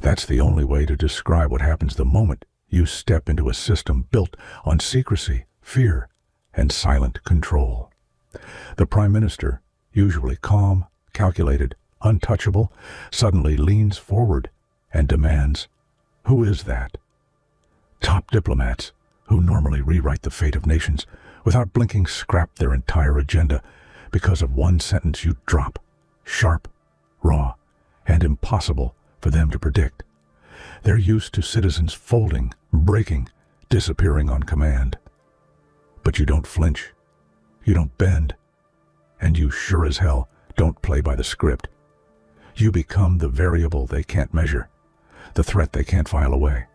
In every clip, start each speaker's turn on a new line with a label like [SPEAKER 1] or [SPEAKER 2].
[SPEAKER 1] That's the only way to describe what happens the moment you step into a system built on secrecy, fear, and silent control. The Prime Minister, usually calm, calculated, untouchable, suddenly leans forward and demands, "Who is that?" Top diplomats, who normally rewrite the fate of nations, without blinking scrap their entire agenda because of one sentence you drop, sharp, raw, and impossible for them to predict. They're used to citizens folding, breaking, disappearing on command. But you don't flinch, you don't bend, and you sure as hell don't play by the script. You become the variable they can't measure, the threat they can't file away,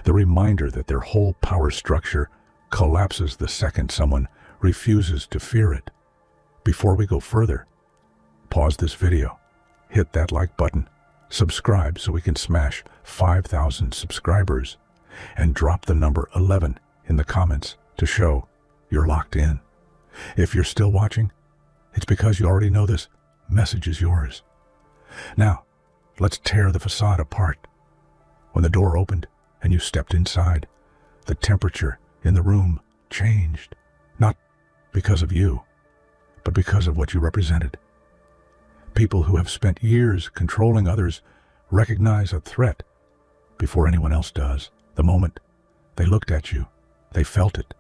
[SPEAKER 1] the reminder that their whole power structure collapses the second someone refuses to fear it. Before we go further, pause this video, hit that like button, subscribe so we can smash 5,000 subscribers, and drop the number 11 in the comments to show you're locked in. If you're still watching, it's because you already know this message is yours. Now, let's tear the facade apart. When the door opened and you stepped inside, the temperature in the room changed, not because of you, but because of what you represented. People who have spent years controlling others recognize a threat before anyone else does. The moment they looked at you, they felt it.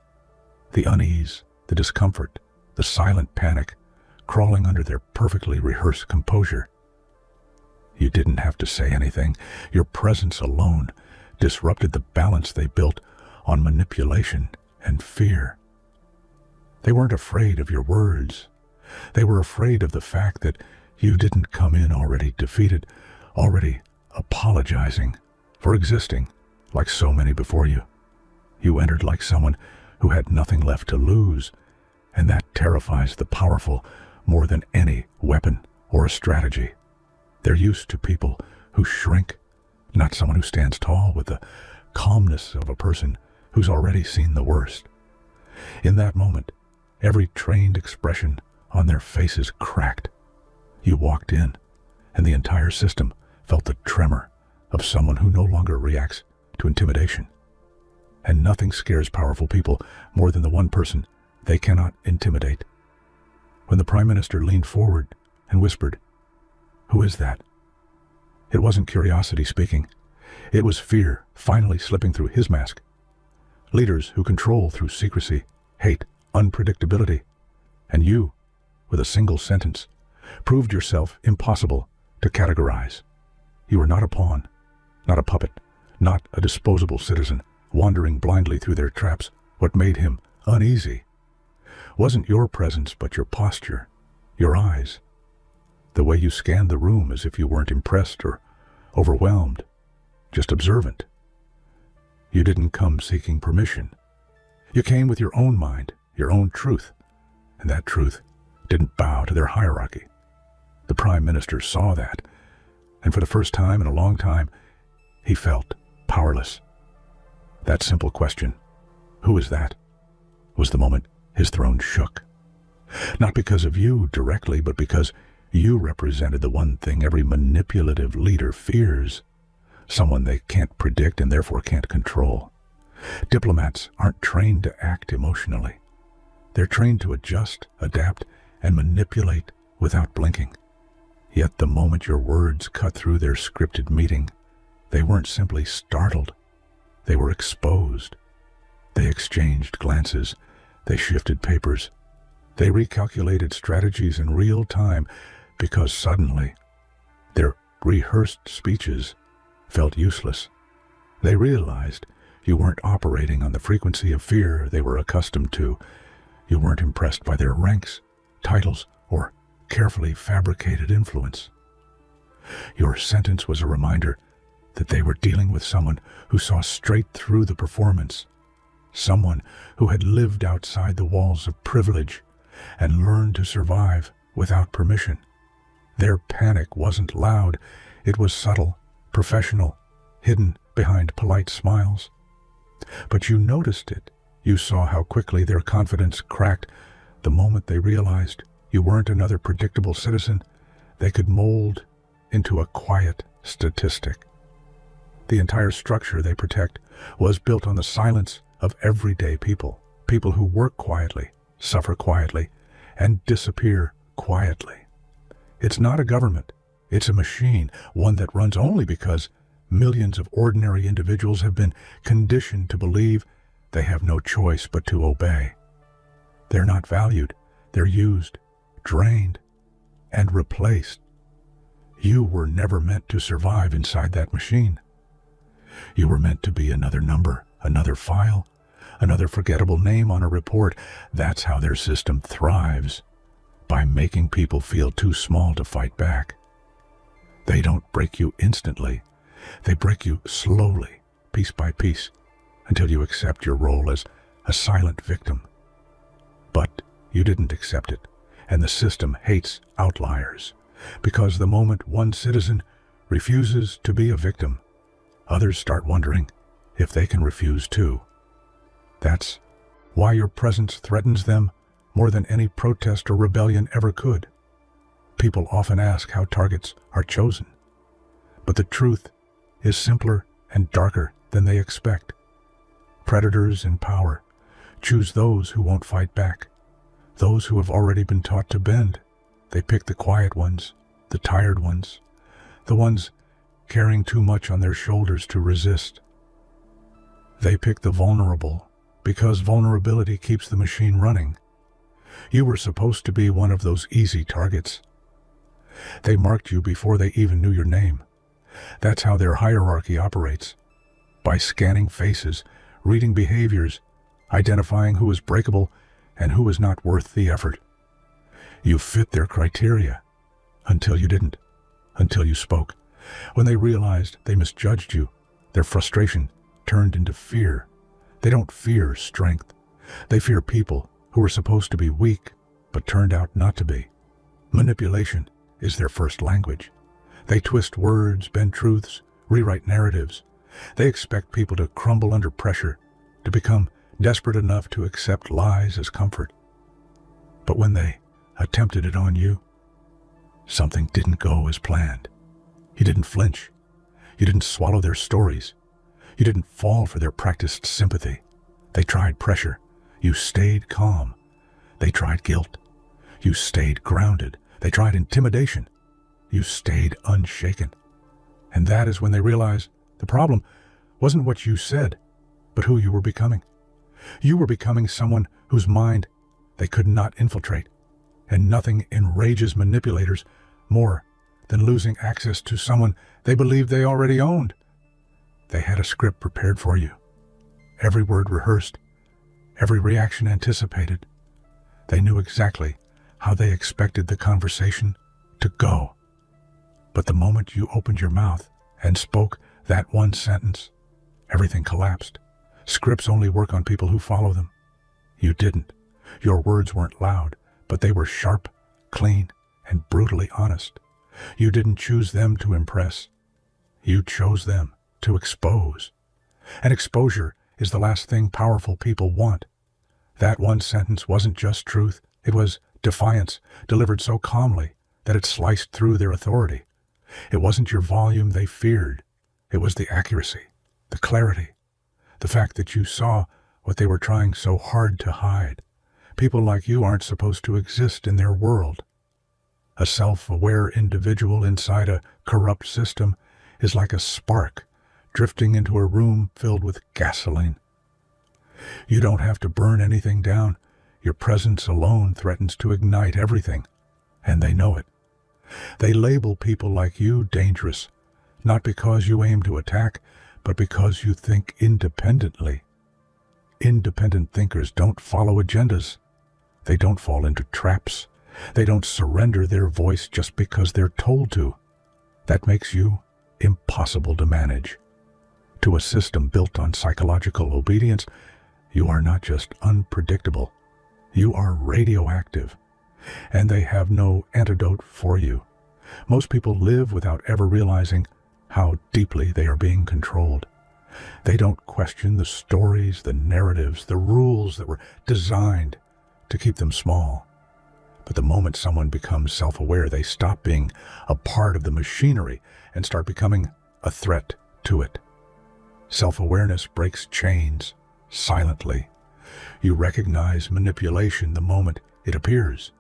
[SPEAKER 1] The unease, the discomfort, the silent panic crawling under their perfectly rehearsed composure. You didn't have to say anything. Your presence alone disrupted the balance they built on manipulation and fear. They weren't afraid of your words. They were afraid of the fact that you didn't come in already defeated, already apologizing for existing like so many before you. You entered like someone who had nothing left to lose, and that terrifies the powerful more than any weapon or a strategy. They're used to people who shrink, not someone who stands tall with the calmness of a person who's already seen the worst. In that moment, every trained expression on their faces cracked. You walked in, and the entire system felt the tremor of someone who no longer reacts to intimidation. And nothing scares powerful people more than the one person they cannot intimidate. When the Prime Minister leaned forward and whispered, "Who is that?" It wasn't curiosity speaking. It was fear finally slipping through his mask. Leaders who control through secrecy, hate, unpredictability. And you, with a single sentence, proved yourself impossible to categorize. You were not a pawn, not a puppet, not a disposable citizen wandering blindly through their traps. What made him uneasy wasn't your presence, but your posture, your eyes, the way you scanned the room as if you weren't impressed or overwhelmed, just observant. You didn't come seeking permission. You came with your own mind, your own truth, and that truth didn't bow to their hierarchy. The Prime Minister saw that, and for the first time in a long time, he felt powerless. That simple question, "Who is that?" was the moment his throne shook. Not because of you directly, but because you represented the one thing every manipulative leader fears, someone they can't predict and therefore can't control. Diplomats aren't trained to act emotionally. They're trained to adjust, adapt, and manipulate without blinking. Yet the moment your words cut through their scripted meeting, they weren't simply startled. They were exposed. They exchanged glances. They shifted papers. They recalculated strategies in real time because suddenly their rehearsed speeches felt useless. They realized you weren't operating on the frequency of fear they were accustomed to. You weren't impressed by their ranks, titles, or carefully fabricated influence. Your sentence was a reminder that they were dealing with someone who saw straight through the performance, someone who had lived outside the walls of privilege and learned to survive without permission. Their panic wasn't loud. It was subtle, professional, hidden behind polite smiles. But you noticed it. You saw how quickly their confidence cracked the moment they realized you weren't another predictable citizen they could mold into a quiet statistic. The entire structure they protect was built on the silence of everyday people, people who work quietly, suffer quietly, and disappear quietly. It's not a government, it's a machine, one that runs only because millions of ordinary individuals have been conditioned to believe they have no choice but to obey. They're not valued, they're used, drained, and replaced. You were never meant to survive inside that machine. You were meant to be another number, another file, another forgettable name on a report. That's how their system thrives, by making people feel too small to fight back. They don't break you instantly. They break you slowly, piece by piece, until you accept your role as a silent victim. But you didn't accept it, and the system hates outliers, because the moment one citizen refuses to be a victim, others start wondering if they can refuse too. That's why your presence threatens them more than any protest or rebellion ever could. People often ask how targets are chosen, but the truth is simpler and darker than they expect. Predators in power choose those who won't fight back, those who have already been taught to bend. They pick the quiet ones, the tired ones, the ones carrying too much on their shoulders to resist. They pick the vulnerable because vulnerability keeps the machine running. You were supposed to be one of those easy targets. They marked you before they even knew your name. That's how their hierarchy operates. By scanning faces, reading behaviors, identifying who is breakable and who is not worth the effort. You fit their criteria until you didn't, until you spoke. When they realized they misjudged you, their frustration turned into fear. They don't fear strength. They fear people who were supposed to be weak but turned out not to be. Manipulation is their first language. They twist words, bend truths, rewrite narratives. They expect people to crumble under pressure, to become desperate enough to accept lies as comfort. But when they attempted it on you, something didn't go as planned. You didn't flinch. You didn't swallow their stories. You didn't fall for their practiced sympathy. They tried pressure. You stayed calm. They tried guilt. You stayed grounded. They tried intimidation. You stayed unshaken. And that is when they realized the problem wasn't what you said, but who you were becoming. You were becoming someone whose mind they could not infiltrate, and nothing enrages manipulators more than losing access to someone they believed they already owned. They had a script prepared for you, every word rehearsed, every reaction anticipated. They knew exactly how they expected the conversation to go. But the moment you opened your mouth and spoke that one sentence, everything collapsed. Scripts only work on people who follow them. You didn't. Your words weren't loud, but they were sharp, clean, and brutally honest. You didn't choose them to impress. You chose them to expose. And exposure is the last thing powerful people want. That one sentence wasn't just truth. It was defiance, delivered so calmly that it sliced through their authority. It wasn't your volume they feared. It was the accuracy, the clarity, the fact that you saw what they were trying so hard to hide. People like you aren't supposed to exist in their world. A self-aware individual inside a corrupt system is like a spark drifting into a room filled with gasoline. You don't have to burn anything down. Your presence alone threatens to ignite everything, and they know it. They label people like you dangerous, not because you aim to attack, but because you think independently. Independent thinkers don't follow agendas. They don't fall into traps. They don't surrender their voice just because they're told to. That makes you impossible to manage. To a system built on psychological obedience, you are not just unpredictable. You are radioactive, and they have no antidote for you. Most people live without ever realizing how deeply they are being controlled. They don't question the stories, the narratives, the rules that were designed to keep them small. But the moment someone becomes self-aware, they stop being a part of the machinery and start becoming a threat to it. Self-awareness breaks chains silently. You recognize manipulation the moment it appears.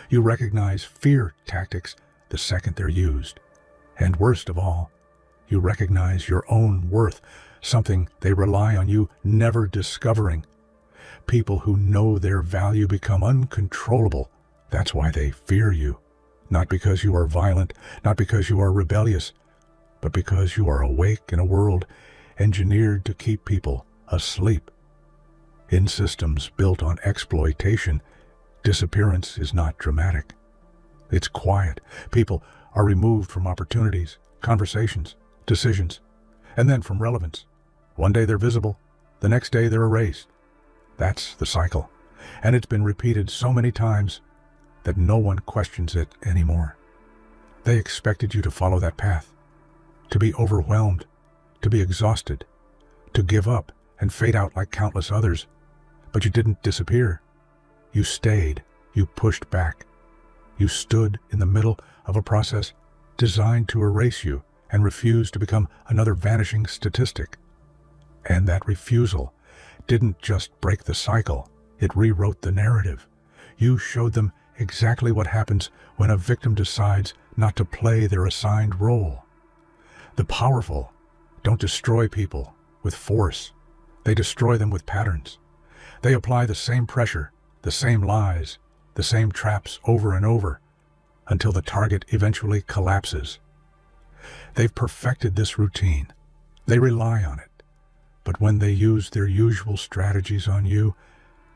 [SPEAKER 1] You recognize fear tactics the second they're used. And worst of all, you recognize your own worth, something they rely on you never discovering. People who know their value become uncontrollable. That's why they fear you. Not because you are violent, not because you are rebellious, but because you are awake in a world engineered to keep people asleep. In systems built on exploitation, disappearance is not dramatic. It's quiet. People are removed from opportunities, conversations, decisions, and then from relevance. One day they're visible, the next day they're erased. That's the cycle, and it's been repeated so many times that no one questions it anymore. They expected you to follow that path, to be overwhelmed, to be exhausted, to give up and fade out like countless others. But you didn't disappear. You stayed. You pushed back. You stood in the middle of a process designed to erase you and refused to become another vanishing statistic. And that refusal didn't just break the cycle, it rewrote the narrative. You showed them exactly what happens when a victim decides not to play their assigned role. The powerful don't destroy people with force. They destroy them with patterns. They apply the same pressure, the same lies, the same traps over and over, until the target eventually collapses. They've perfected this routine. They rely on it. But when they use their usual strategies on you,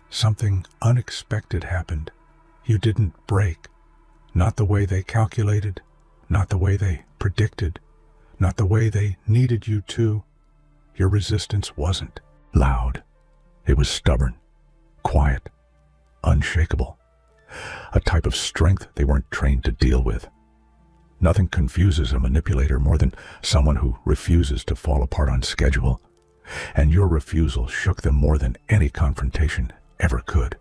[SPEAKER 1] something unexpected happened. You didn't break. Not the way they calculated, not the way they predicted, not the way they needed you to. Your resistance wasn't loud. It was stubborn, quiet, unshakable. A type of strength they weren't trained to deal with. Nothing confuses a manipulator more than someone who refuses to fall apart on schedule. And your refusal shook them more than any confrontation ever could.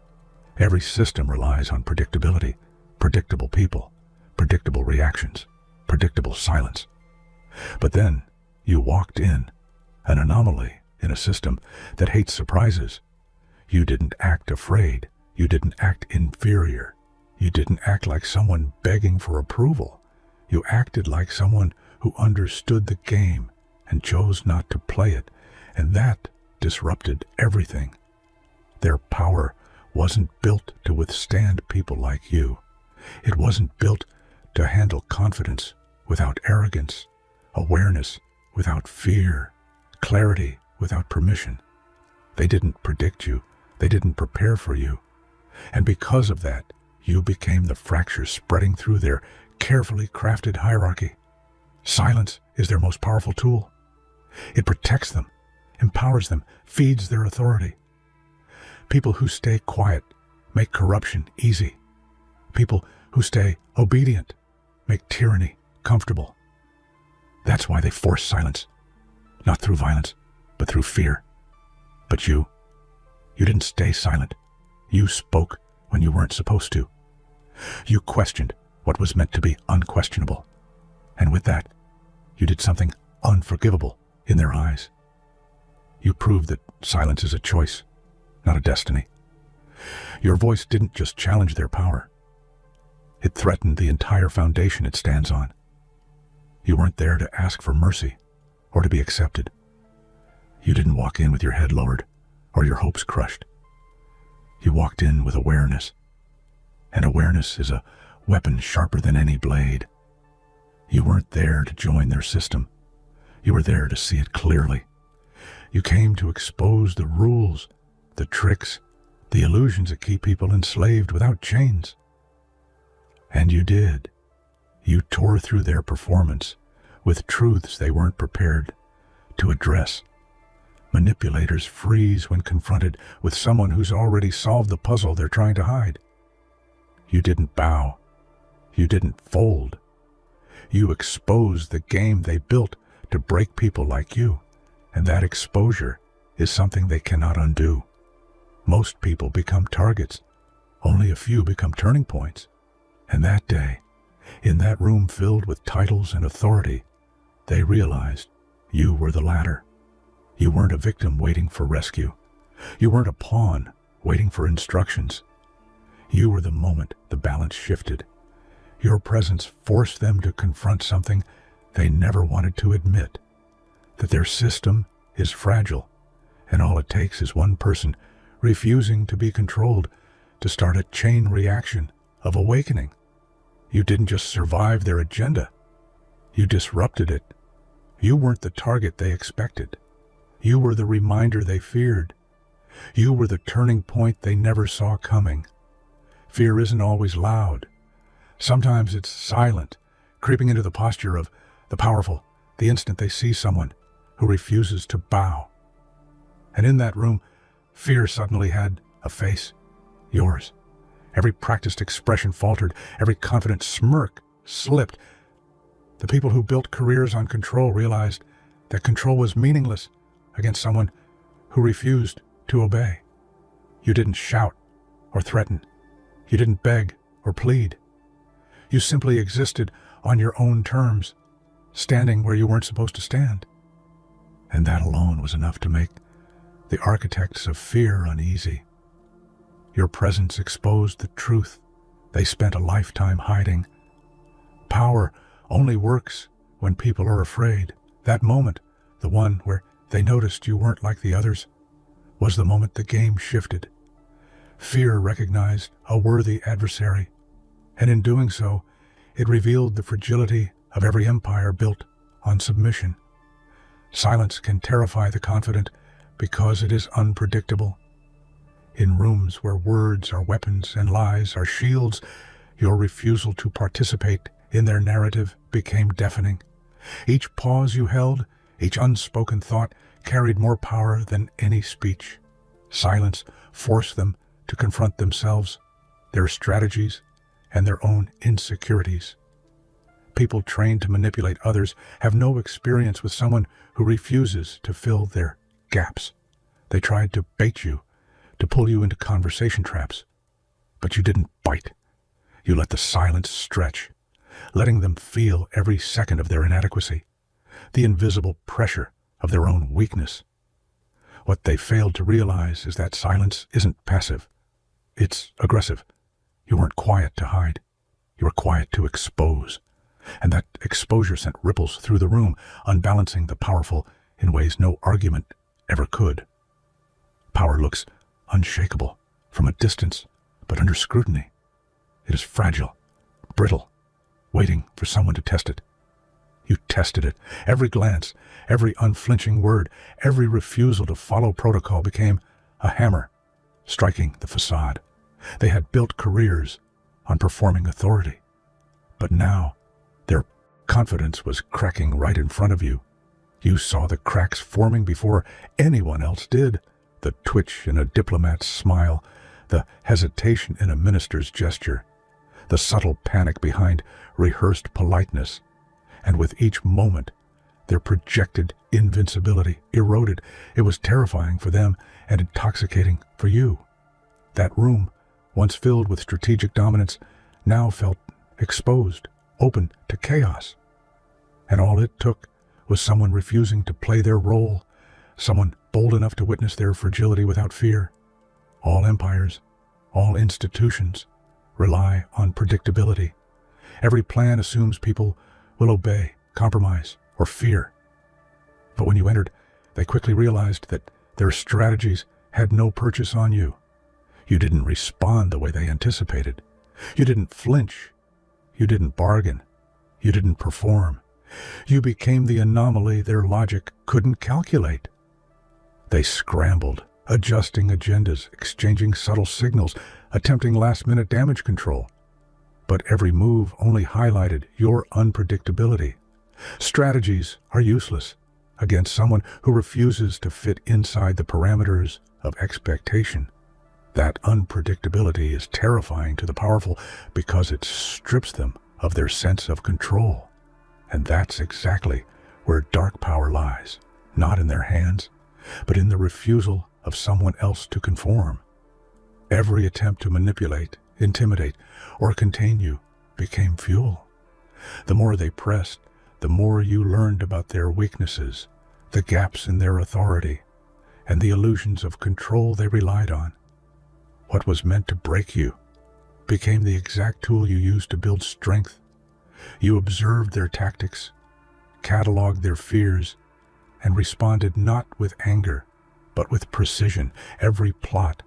[SPEAKER 1] Every system relies on predictability, predictable people, predictable reactions, predictable silence. But then you walked in, an anomaly in a system that hates surprises. You didn't act afraid. You didn't act inferior. You didn't act like someone begging for approval. You acted like someone who understood the game and chose not to play it. And that disrupted everything. Their power wasn't built to withstand people like you. It wasn't built to handle confidence without arrogance, awareness without fear, clarity without permission. They didn't predict you. They didn't prepare for you. And because of that, you became the fracture spreading through their carefully crafted hierarchy. Silence is their most powerful tool. It protects them, empowers them, feeds their authority. People who stay quiet make corruption easy. People who stay obedient make tyranny comfortable. That's why they force silence, not through violence, but through fear. But you didn't stay silent. You spoke when you weren't supposed to. You questioned what was meant to be unquestionable. And with that, you did something unforgivable in their eyes. You proved that silence is a choice, not a destiny. Your voice didn't just challenge their power. It threatened the entire foundation it stands on. You weren't there to ask for mercy or to be accepted. You didn't walk in with your head lowered or your hopes crushed. You walked in with awareness, and awareness is a weapon sharper than any blade. You weren't there to join their system. You were there to see it clearly. You came to expose the rules, the tricks, the illusions that keep people enslaved without chains. And you did. You tore through their performance with truths they weren't prepared to address. Manipulators freeze when confronted with someone who's already solved the puzzle they're trying to hide. You didn't bow. You didn't fold. You exposed the game they built to break people like you, and that exposure is something they cannot undo. Most people become targets. Only a few become turning points. And that day, in that room filled with titles and authority, they realized you were the latter. You weren't a victim waiting for rescue. You weren't a pawn waiting for instructions. You were the moment the balance shifted. Your presence forced them to confront something they never wanted to admit, that their system is fragile, and all it takes is one person refusing to be controlled to start a chain reaction of awakening. You didn't just survive their agenda, you disrupted it. You weren't the target they expected. You were the reminder they feared. You were the turning point they never saw coming. Fear isn't always loud. Sometimes it's silent, creeping into the posture of the powerful the instant they see someone who refuses to bow. And in that room, fear suddenly had a face, yours. Every practiced expression faltered, every confident smirk slipped. The people who built careers on control realized that control was meaningless against someone who refused to obey. You didn't shout or threaten. You didn't beg or plead. You simply existed on your own terms, standing where you weren't supposed to stand. And that alone was enough to make the architects of fear uneasy. Your presence exposed the truth they spent a lifetime hiding. Power only works when people are afraid. That moment, the one where they noticed you weren't like the others, was the moment the game shifted. Fear recognized a worthy adversary, and in doing so, it revealed the fragility of every empire built on submission. Silence can terrify the confident because it is unpredictable. In rooms where words are weapons and lies are shields, your refusal to participate in their narrative became deafening. Each pause you held, each unspoken thought, carried more power than any speech. Silence forced them to confront themselves, their strategies, and their own insecurities. People trained to manipulate others have no experience with someone who refuses to fill their gaps. They tried to bait you, to pull you into conversation traps, but you didn't bite. You let the silence stretch, letting them feel every second of their inadequacy, the invisible pressure of their own weakness. What they failed to realize is that silence isn't passive. It's aggressive. You weren't quiet to hide. You were quiet to expose. And that exposure sent ripples through the room, unbalancing the powerful in ways no argument ever could. Power looks unshakable from a distance, but under scrutiny, it is fragile, brittle, waiting for someone to test it. You tested it. Every glance, every unflinching word, every refusal to follow protocol became a hammer, striking the facade. They had built careers on performing authority, but now their confidence was cracking right in front of you. You saw the cracks forming before anyone else did. The twitch in a diplomat's smile, the hesitation in a minister's gesture, the subtle panic behind rehearsed politeness. And with each moment, their projected invincibility eroded. It was terrifying for them and intoxicating for you. That room, once filled with strategic dominance, now felt exposed, open to chaos. And all it took was someone refusing to play their role, someone bold enough to witness their fragility without fear. All empires, all institutions rely on predictability. Every plan assumes people will obey, compromise, or fear. But when you entered, they quickly realized that their strategies had no purchase on you. You didn't respond the way they anticipated. You didn't flinch. You didn't bargain. You didn't perform. You became the anomaly their logic couldn't calculate. They scrambled, adjusting agendas, exchanging subtle signals, attempting last-minute damage control. But every move only highlighted your unpredictability. Strategies are useless against someone who refuses to fit inside the parameters of expectation. That unpredictability is terrifying to the powerful because it strips them of their sense of control. And that's exactly where dark power lies, not in their hands, but in the refusal of someone else to conform. Every attempt to manipulate, intimidate, or contain you became fuel. The more they pressed, the more you learned about their weaknesses, the gaps in their authority, and the illusions of control they relied on. What was meant to break you became the exact tool you used to build strength. You observed their tactics, cataloged their fears, and responded not with anger, but with precision. Every plot,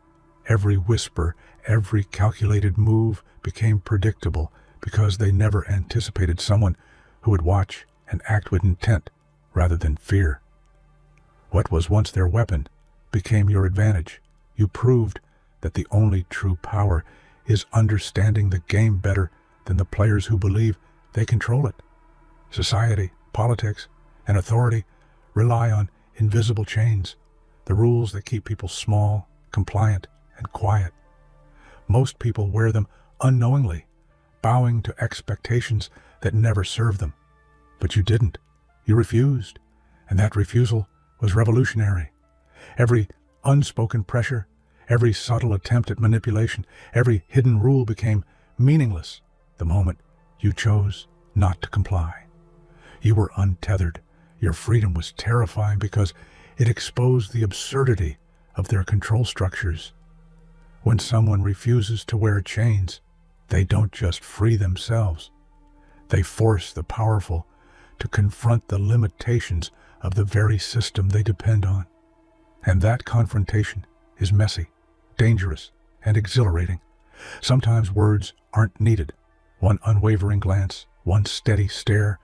[SPEAKER 1] every whisper, every calculated move became predictable because they never anticipated someone who would watch and act with intent rather than fear. What was once their weapon became your advantage. You proved that the only true power is understanding the game better than the players who believe they control it. Society, politics, and authority rely on invisible chains, the rules that keep people small, compliant, and quiet. Most people wear them unknowingly, bowing to expectations that never serve them. But you didn't. You refused, and that refusal was revolutionary. Every unspoken pressure, every subtle attempt at manipulation, every hidden rule became meaningless the moment you chose not to comply. You were untethered. Your freedom was terrifying because it exposed the absurdity of their control structures. When someone refuses to wear chains, they don't just free themselves. They force the powerful to confront the limitations of the very system they depend on. And that confrontation is messy, dangerous, and exhilarating. Sometimes words aren't needed. One unwavering glance, one steady stare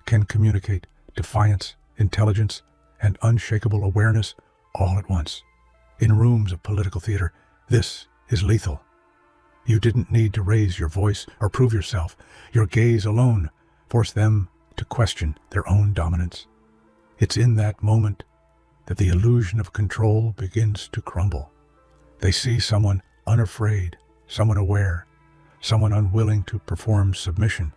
[SPEAKER 1] can communicate defiance, intelligence, and unshakable awareness all at once. In rooms of political theater, this is lethal. You didn't need to raise your voice or prove yourself. Your gaze alone forced them to question their own dominance. It's in that moment that the illusion of control begins to crumble. They see someone unafraid, someone aware, someone unwilling to perform submission,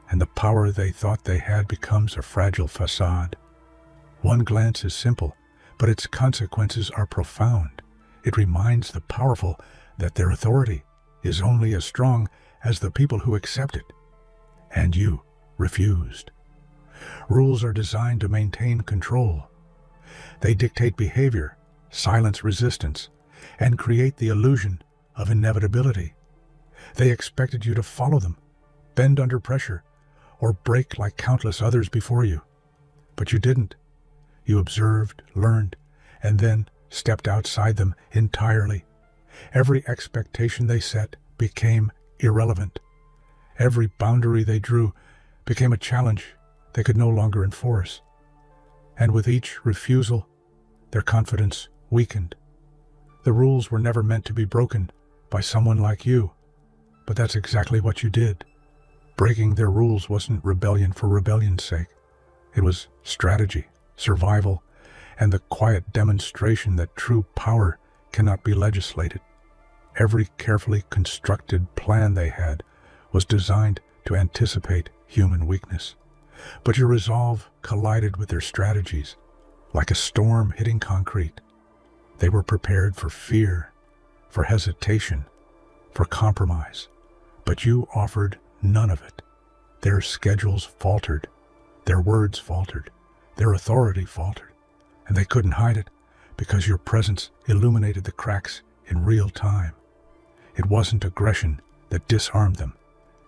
[SPEAKER 1] and the power they thought they had becomes a fragile facade. One glance is simple, but its consequences are profound. It reminds the powerful that their authority is only as strong as the people who accept it. And you refused. Rules are designed to maintain control. They dictate behavior, silence resistance, and create the illusion of inevitability. They expected you to follow them, bend under pressure, or break like countless others before you. But you didn't. You observed, learned, and then stepped outside them entirely. Every expectation they set became irrelevant. Every boundary they drew became a challenge they could no longer enforce. And with each refusal, their confidence weakened. The rules were never meant to be broken by someone like you, but that's exactly what you did. Breaking their rules wasn't rebellion for rebellion's sake. It was strategy, survival, and the quiet demonstration that true power cannot be legislated. Every carefully constructed plan they had was designed to anticipate human weakness. But your resolve collided with their strategies, like a storm hitting concrete. They were prepared for fear, for hesitation, for compromise, but you offered none of it. Their schedules faltered, their words faltered, their authority faltered, and they couldn't hide it because your presence illuminated the cracks in real time. It wasn't aggression that disarmed them.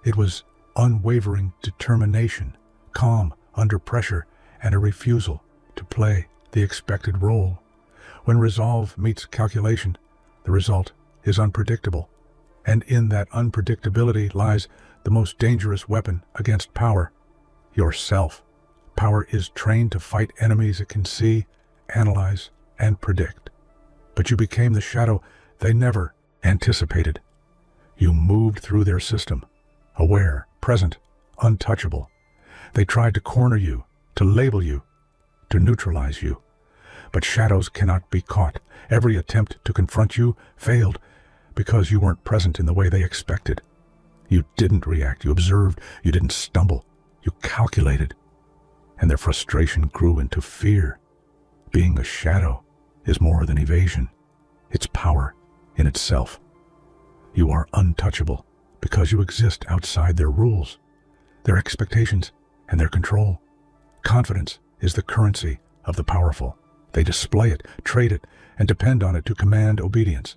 [SPEAKER 1] It was unwavering determination, calm under pressure, and a refusal to play the expected role. When resolve meets calculation, the result is unpredictable. And in that unpredictability lies the most dangerous weapon against power, yourself. Power is trained to fight enemies it can see, analyze, and predict. But you became the shadow they never anticipated. You moved through their system, aware, present, untouchable. They tried to corner you, to label you, to neutralize you. But shadows cannot be caught. Every attempt to confront you failed because you weren't present in the way they expected. You didn't react, you observed, you didn't stumble, you calculated. And their frustration grew into fear. Being a shadow is more than evasion. It's power in itself. You are untouchable because you exist outside their rules, their expectations, and their control. Confidence is the currency of the powerful. They display it, trade it, and depend on it to command obedience.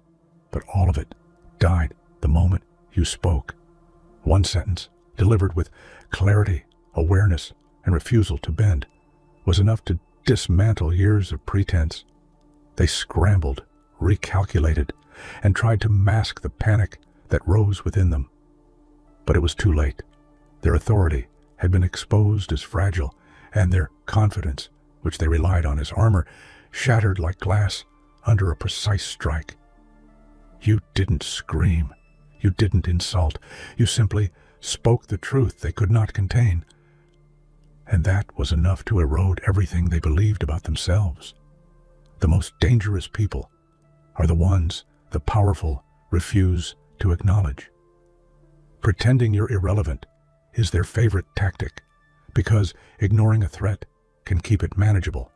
[SPEAKER 1] But all of it died the moment you spoke. One sentence, delivered with clarity, awareness, and refusal to bend, was enough to dismantle years of pretense. They scrambled, recalculated, and tried to mask the panic that rose within them. But it was too late. Their authority had been exposed as fragile, and their confidence, which they relied on as armor, shattered like glass under a precise strike. You didn't scream. You didn't insult. You simply spoke the truth they could not contain. And that was enough to erode everything they believed about themselves. The most dangerous people are the ones the powerful refuse to acknowledge. Pretending you're irrelevant is their favorite tactic, because ignoring a threat can keep it manageable.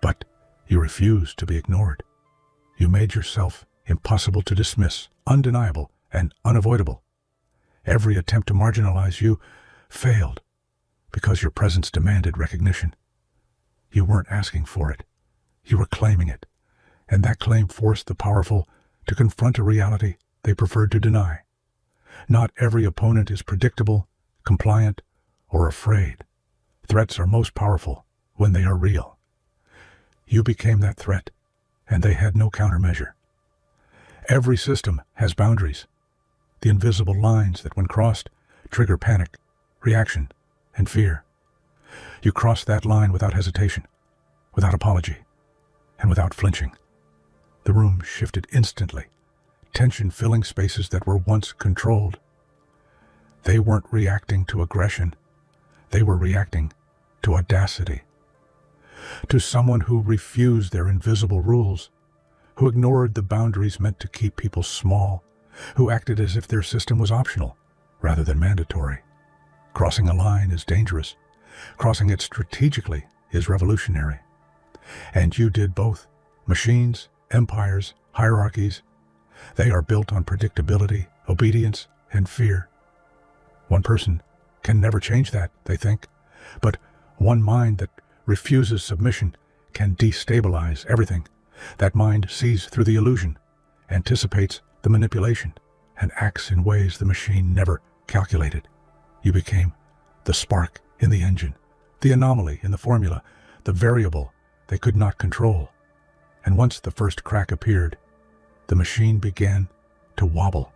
[SPEAKER 1] But you refuse to be ignored. You made yourself impossible to dismiss, undeniable and unavoidable. Every attempt to marginalize you failed because your presence demanded recognition. You weren't asking for it. You were claiming it, and that claim forced the powerful to confront a reality they preferred to deny. Not every opponent is predictable, compliant, or afraid. Threats are most powerful when they are real. You became that threat, and they had no countermeasure. Every system has boundaries, the invisible lines that, when crossed, trigger panic, reaction, and fear. You crossed that line without hesitation, without apology, and without flinching. The room shifted instantly, tension filling spaces that were once controlled. They weren't reacting to aggression. They were reacting to audacity. To someone who refused their invisible rules, who ignored the boundaries meant to keep people small, who acted as if their system was optional rather than mandatory. Crossing a line is dangerous. Crossing it strategically is revolutionary. And you did both. Machines, empires, hierarchies, they are built on predictability, obedience, and fear. One person can never change that, they think, but one mind that refuses submission can destabilize everything. That mind sees through the illusion, anticipates the manipulation, and acts in ways the machine never calculated. You became the spark in the engine, the anomaly in the formula, the variable they could not control. And once the first crack appeared, the machine began to wobble.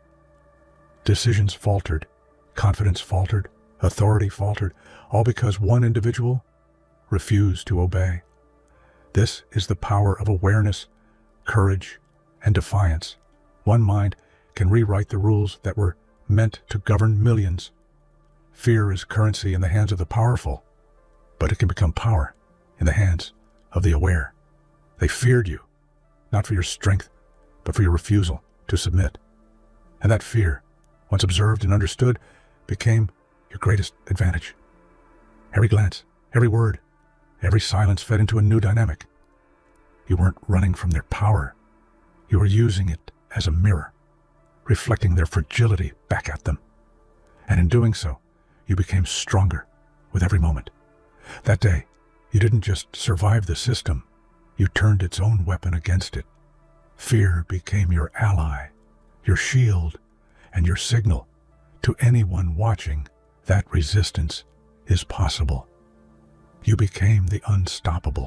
[SPEAKER 1] Decisions faltered, confidence faltered, authority faltered, all because one individual refused to obey. This is the power of awareness, courage, and defiance. One mind can rewrite the rules that were meant to govern millions. Fear is currency in the hands of the powerful, but it can become power in the hands of the aware. They feared you, not for your strength, but for your refusal to submit. And that fear, once observed and understood, became your greatest advantage. Every glance, every word, every silence fed into a new dynamic. You weren't running from their power. You were using it as a mirror, reflecting their fragility back at them. And in doing so, you became stronger with every moment. That day, you didn't just survive the system, you turned its own weapon against it. Fear became your ally, your shield, and your signal to anyone watching that resistance is possible. You became the unstoppable,